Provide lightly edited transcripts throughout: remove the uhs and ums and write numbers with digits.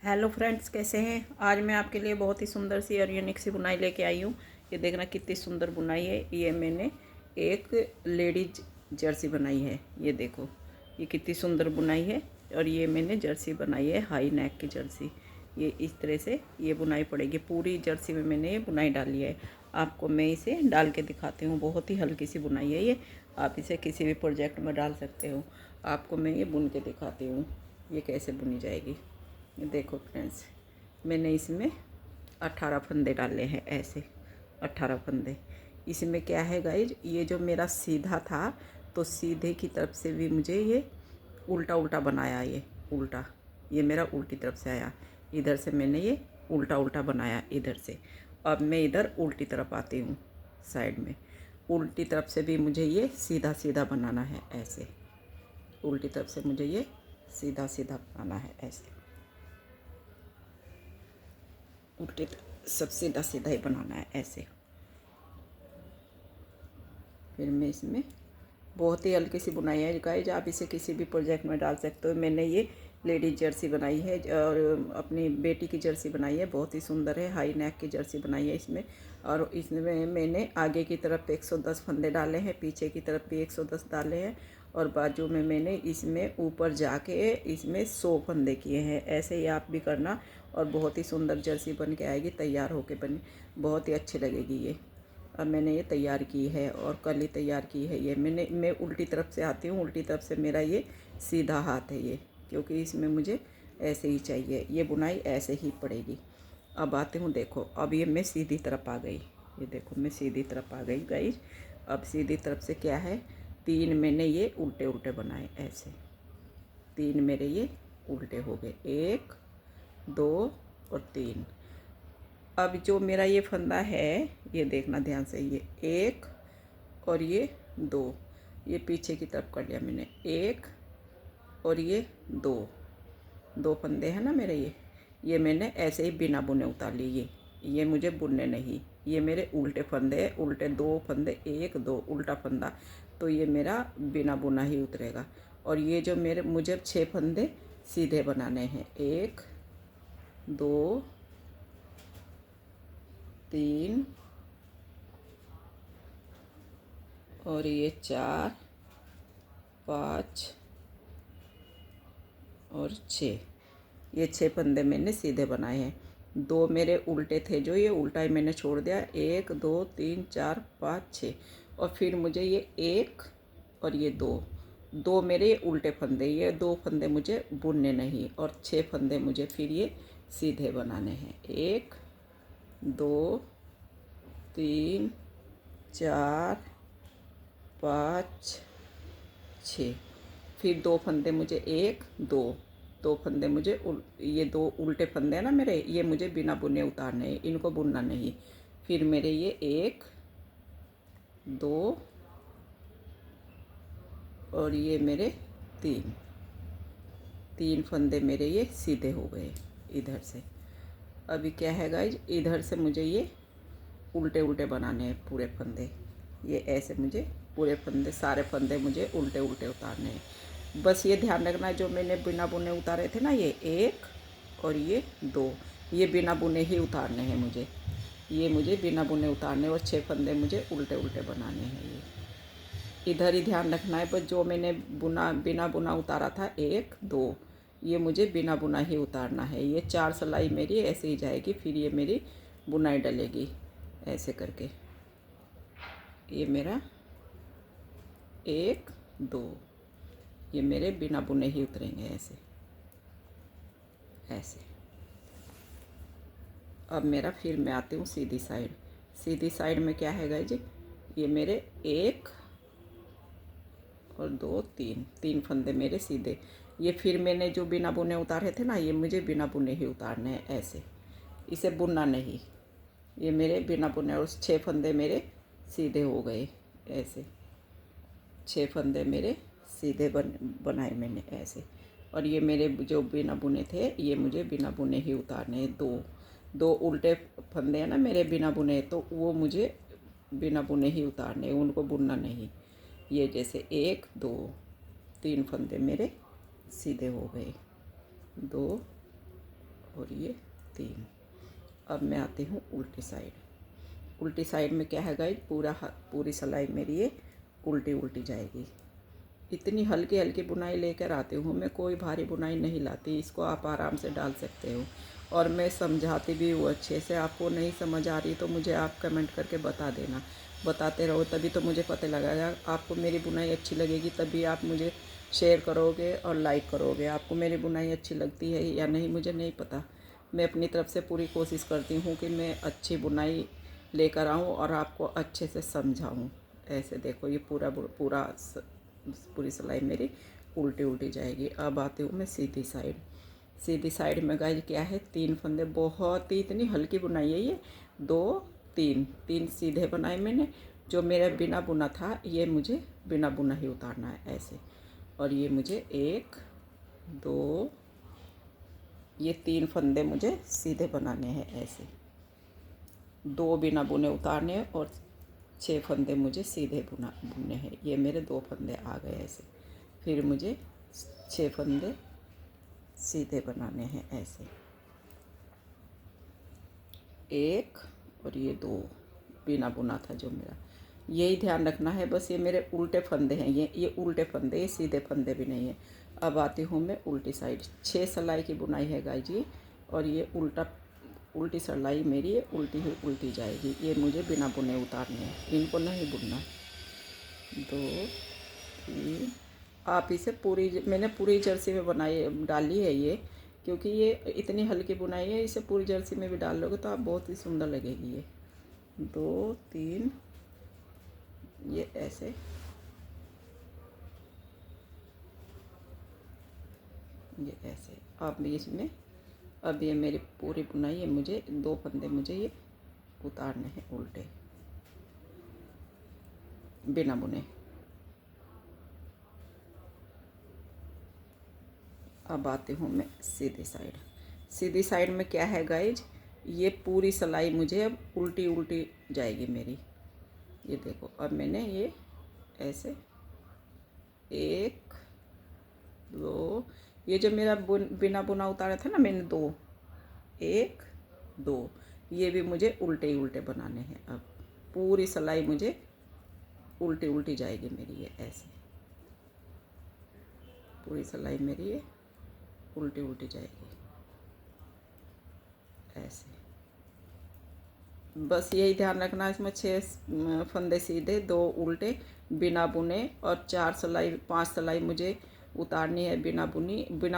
Hello friends, कैसे हैं। आज मैं आपके लिए बहुत ही सुंदर सी और यूनिक सी बुनाई लेके आई हूँ। ये देखना कितनी सुंदर बुनाई है। ये मैंने एक लेडीज जर्सी बनाई है। ये देखो, ये कितनी सुंदर बुनाई है। और ये मैंने जर्सी बनाई है, हाई नेक की जर्सी। ये इस तरह से ये बुनाई पड़ेगी। पूरी जर्सी में मैंने ये बुनाई डाली है। आपको मैं इसे डाल के दिखाती हूँ। बहुत ही हल्की सी बुनाई है ये। आप इसे किसी भी प्रोजेक्ट में डाल सकते हो। आपको मैं ये बुन के दिखाती हूँ ये कैसे बुनी जाएगी। ये देखो फ्रेंड्स, मैंने इसमें 18 फंदे डाले हैं। ऐसे 18 फंदे। इसमें क्या है गाइज, ये जो मेरा सीधा था तो सीधे की तरफ से भी मुझे ये उल्टा उल्टा बनाया। ये उल्टा, ये मेरा उल्टी तरफ से आया। इधर से मैंने ये उल्टा उल्टा बनाया इधर से। अब मैं इधर उल्टी तरफ आती हूँ साइड में। उल्टी तरफ से भी मुझे ये सीधा सीधा बनाना है। ऐसे उल्टी तरफ से मुझे ये सीधा सीधा बनाना है। ऐसे उल्टे सब सीधा सीधा ही बनाना है। ऐसे फिर मैं इसमें बहुत ही हल्की सी बुनाई है गाइज। आप इसे किसी भी प्रोजेक्ट में डाल सकते हो। मैंने ये लेडीज जर्सी बनाई है और अपनी बेटी की जर्सी बनाई है। बहुत ही सुंदर है। हाई नेक की जर्सी बनाई है इसमें। और इसमें मैंने आगे की तरफ 110 फंदे डाले हैं, पीछे की तरफ भी 110 डाले हैं, और बाजू में मैंने इसमें ऊपर जाके इसमें 100 फंदे किए हैं। ऐसे ही आप भी करना और बहुत ही सुंदर जर्सी बन के आएगी। तैयार होके बनी, बहुत ही अच्छी लगेगी ये। अब मैंने ये तैयार की है और कल ही तैयार की है। ये मैं उल्टी तरफ से आती हूँ। उल्टी तरफ से मेरा ये सीधा हाथ है ये, क्योंकि इसमें मुझे ऐसे ही चाहिए। ये बुनाई ऐसे ही पड़ेगी। अब आती हूँ, देखो अब ये मैं सीधी तरफ आ गई। ये देखो मैं सीधी तरफ आ गई गाइज। अब सीधी तरफ से क्या है, 3 मैंने ये उल्टे उल्टे बनाए। ऐसे 3 मेरे ये उल्टे हो गए। 1 2 और 3। अब जो मेरा ये फंदा है, ये देखना ध्यान से, ये 1 और ये 2, ये पीछे की तरफ कर लिया मैंने। 1 और ये 2, 2 फंदे हैं ना मेरे। ये मैंने ऐसे ही बिना बुने उतार लिए। ये मुझे बुनने नहीं, ये मेरे उल्टे फंदे हैं। उल्टे 2 फंदे, 1 2 उल्टा फंदा, तो ये मेरा बिना बुना ही उतरेगा। और ये जो मेरे मुझे 6 फंदे सीधे बनाने हैं। 1 2 3 और ये 4 5 और 6। ये 6 फंदे मैंने सीधे बनाए हैं। 2 मेरे उल्टे थे, जो ये उल्टा ही मैंने छोड़ दिया। 1 2 3 4 5 6। और फिर मुझे ये 1 और ये 2, 2 मेरे ये उल्टे फंदे। ये 2 फंदे मुझे बुनने नहीं, और 6 फंदे मुझे फिर ये सीधे बनाने हैं। 1 2 3 4 5 6। फिर 2 फंदे मुझे 1 2, 2 फंदे मुझे ये 2 उल्टे फंदे हैं ना मेरे, ये मुझे बिना बुने उतारने हैं। इनको बुनना नहीं। फिर मेरे ये 1 2 और ये मेरे 3, 3 फंदे मेरे ये सीधे हो गए इधर से। अभी क्या है गाइज, इधर से मुझे ये उल्टे उल्टे बनाने हैं पूरे फंदे। ये ऐसे मुझे पूरे फंदे, सारे फंदे मुझे उल्टे उल्टे उतारने हैं। बस ये ध्यान रखना, जो मैंने बिना बुने उतारे थे ना, ये 1 और ये 2, ये बिना बुने ही उतारने हैं मुझे। ये मुझे बिना बुने उतारने, और 6 फंदे मुझे उल्टे उल्टे बनाने हैं। ये इधर ही ध्यान रखना है। बस जो मैंने बिना बुना उतारा था 1 2, ये मुझे बिना बुना ही उतारना है। ये 4 सिलाई मेरी ऐसे ही जाएगी। फिर ये मेरी बुनाई डलेगी ऐसे करके। ये मेरा 1 2, ये मेरे बिना बुने ही उतरेंगे ऐसे ऐसे। अब मेरा फिर मैं आती हूँ सीधी साइड। सीधी साइड में क्या है गाइज, ये मेरे 1 और 2 3, 3 फंदे मेरे सीधे। ये फिर मैंने जो बिना बुने उतारे थे ना, ये मुझे बिना बुने ही उतारने हैं ऐसे। इसे बुनना नहीं। ये मेरे बिना बुने, और 6 फंदे मेरे सीधे हो गए ऐसे। 6 फंदे मेरे सीधे बनाए मैंने ऐसे। और ये मेरे जो बिना बुने थे, ये मुझे बिना बुने ही उतारने हैं। 2 2 उल्टे फंदे हैं ना मेरे बिना बुने, तो वो मुझे बिना बुने ही उतारने हैं, उनको बुनना नहीं। ये जैसे 1 2 3 फंदे मेरे सीधे हो गए। 2 और ये 3। अब मैं आती हूँ उल्टी साइड। उल्टी साइड में क्या है गाइस, पूरी सिलाई मेरी ये उल्टी उल्टी जाएगी। इतनी हल्की हल्की बुनाई लेकर आती हूँ मैं, कोई भारी बुनाई नहीं लाती। इसको आप आराम से डाल सकते हो और मैं समझाती भी हूँ अच्छे से। आपको नहीं समझ आ रही तो मुझे आप कमेंट करके बता देना, बताते रहो, तभी तो मुझे पता लगेगा। आपको मेरी बुनाई अच्छी लगेगी तभी आप मुझे शेयर करोगे और लाइक करोगे। आपको मेरी बुनाई अच्छी लगती है या नहीं मुझे नहीं पता। मैं अपनी तरफ से पूरी कोशिश करती हूँ कि मैं अच्छी बुनाई लेकर आऊँ और आपको अच्छे से समझाऊँ। ऐसे देखो ये पूरी सिलाई मेरी उल्टी उल्टी जाएगी। अब आती हूँ मैं सीधी साइड। सीधी साइड में गाइस क्या है, 3 फंदे, बहुत ही इतनी हल्की बुनाई है ये। 2 3 सीधे बनाए मैंने। जो मेरा बिना बुना था ये मुझे बिना बुना ही उतारना है ऐसे। और ये मुझे 1 2 ये 3 फंदे मुझे सीधे बनाने हैं ऐसे। 2 बिना बुने उतारने हैं और 6 फंदे मुझे सीधे बुनने हैं। ये मेरे 2 फंदे आ गए ऐसे। फिर मुझे 6 फंदे सीधे बनाने हैं ऐसे। 1 और ये 2 बिना बुना था जो मेरा, यही ध्यान रखना है बस। ये मेरे उल्टे फंदे हैं, ये उल्टे फंदे, ये सीधे फंदे भी नहीं है। अब आती हूँ मैं उल्टी साइड। 6 सिलाई की बुनाई है गाइस जी। और ये उल्टी सिलाई मेरी ये उल्टी ही उल्टी जाएगी। ये मुझे बिना बुने उतारने हैं, इनको नहीं बुनना। 2 3 आप इसे मैंने पूरी जर्सी में बनाई डाली है ये, क्योंकि ये इतनी हल्की बुनाई है। इसे पूरी जर्सी में भी डाल लोगे तो आप बहुत ही सुंदर लगेगी ये। 2 3 ये ऐसे, ये ऐसे। अब ये मेरी पूरी बुनाई है, मुझे 2 फंदे मुझे ये उतारने हैं उल्टे बिना बुने। अब आती हूँ मैं सीधी साइड। सीधी साइड में क्या है गाइज, ये पूरी सिलाई मुझे अब उल्टी उल्टी जाएगी मेरी। ये देखो अब मैंने ये ऐसे 1 2 ये जो मेरा बिना बुना उतारा था ना मैंने 2 1 2 ये भी मुझे उल्टे ही उल्टे बनाने हैं। अब पूरी सिलाई मुझे उल्टी उल्टी जाएगी मेरी ये ऐसे। पूरी सिलाई मेरी ये उल्टी उल्टी जाएगी ऐसे। बस यही ध्यान रखना, इसमें 6 फंदे सीधे, 2 उल्टे बिना बुने और 5 सिलाई मुझे उतारनी है बिना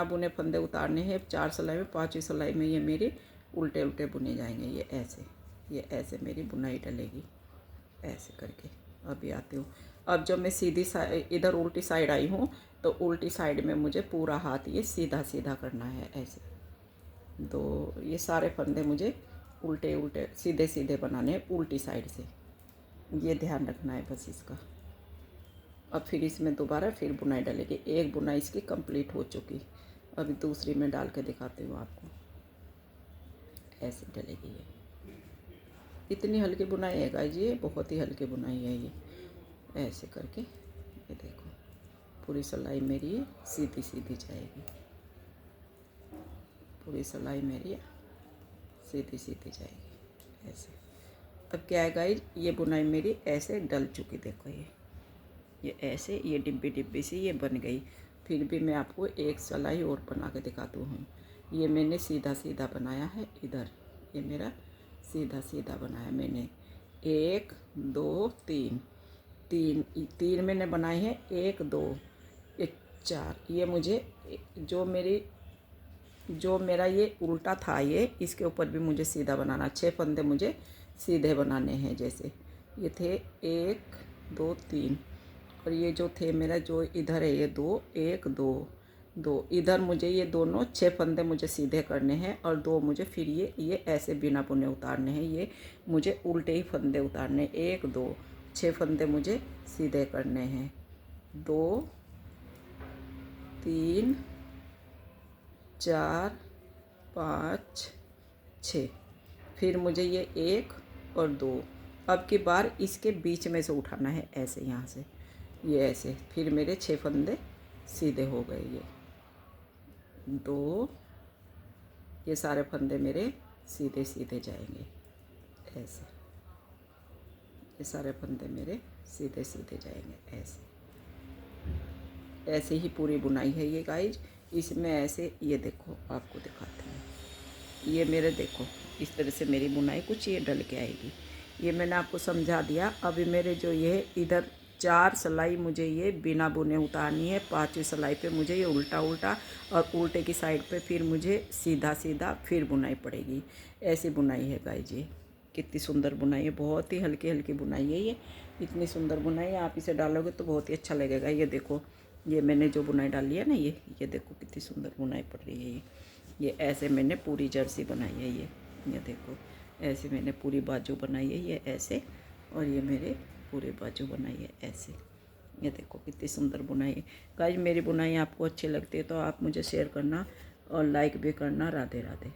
बुने फंदे उतारने हैं 4 सिलाई में। 5वीं सिलाई में ये मेरी उल्टे उल्टे बुने जाएंगे ये ऐसे मेरी बुनाई डलेगी ऐसे करके। अभी आती हूँ। अब जब मैं सीधी साइड इधर उल्टी साइड आई हूँ तो उल्टी साइड में मुझे पूरा हाथ ये सीधा सीधा करना है ऐसे। ये सारे फंदे मुझे उल्टे उल्टे सीधे सीधे बनाने हैं उल्टी साइड से, ये ध्यान रखना है बस इसका। अब फिर इसमें दोबारा फिर बुनाई डलेगी। एक बुनाई इसकी कंप्लीट हो चुकी, अभी दूसरी में डाल के दिखाती हूँ आपको। ऐसे डलेगी ये, इतनी हल्की बुनाई है गाइस, ये बहुत ही हल्की बुनाई है ये। ऐसे करके ये देखो पूरी सिलाई मेरी ये सीधी सीधी जाएगी। पूरी सिलाई मेरी सीधी सीधी जाएगी ऐसे। अब क्या है गाइस, ये बुनाई मेरी ऐसे डल चुकी, देखो ये ऐसे ये डिब्बी डिब्बी सी ये बन गई। फिर भी मैं आपको एक सिलाई और बना के दिखाती हूँ। ये मैंने सीधा सीधा बनाया है इधर, ये मेरा सीधा सीधा बनाया मैंने। 1 2 3 मैंने बनाए हैं, 1 2 4। ये मुझे जो मेरा ये उल्टा था ये, इसके ऊपर भी मुझे सीधा बनाना। 6 फंदे मुझे सीधे बनाने हैं। जैसे ये थे 1 2 3 और ये जो थे मेरा जो इधर है ये 2 1 2 इधर मुझे ये दोनों 6 फंदे मुझे सीधे करने हैं और 2 मुझे फिर ये ऐसे बिना बुने उतारने हैं। ये मुझे उल्टे ही फंदे उतारने, 1 2 6 फंदे मुझे सीधे करने हैं। 2 3 4 5 6 फिर मुझे ये 1 और 2 अब की बार इसके बीच में से उठाना है ऐसे, यहाँ से ये ऐसे। फिर मेरे 6 फंदे सीधे हो गए। ये 2 ये सारे फंदे मेरे सीधे सीधे जाएंगे ऐसे, ये सारे फंदे मेरे सीधे सीधे जाएंगे ऐसे। ऐसे ही पूरी बुनाई है ये गाइज। इसमें ऐसे, ये देखो आपको दिखाते हैं, ये मेरे देखो इस तरह से मेरी बुनाई कुछ ये डल के आएगी। ये मैंने आपको समझा दिया। अभी मेरे जो ये इधर 4 सिलाई मुझे ये बिना बुने उतारनी है, 5वीं सिलाई पे मुझे ये उल्टा उल्टा और उल्टे की साइड पे फिर मुझे सीधा सीधा फिर बुनाई पड़ेगी। ऐसी बुनाई है गाइज। ये कितनी सुंदर बुनाई है, बहुत ही हल्की हल्की बुनाई है ये। इतनी सुंदर बुनाई है, आप इसे डालोगे तो बहुत ही अच्छा लगेगा। ये देखो, ये मैंने जो बुनाई डाली है ना, ये देखो कितनी सुंदर बुनाई पड़ रही है। ये ऐसे मैंने पूरी जर्सी बनाई है। ये देखो ऐसे मैंने पूरी बाजू बनाई है ये ऐसे, और ये मेरे पूरे बाजू बनाई है ऐसे। ये देखो कितनी सुंदर बुनाई है गाइस। मेरी बुनाई आपको अच्छी लगती है तो आप मुझे शेयर करना और लाइक भी करना। राधे राधे।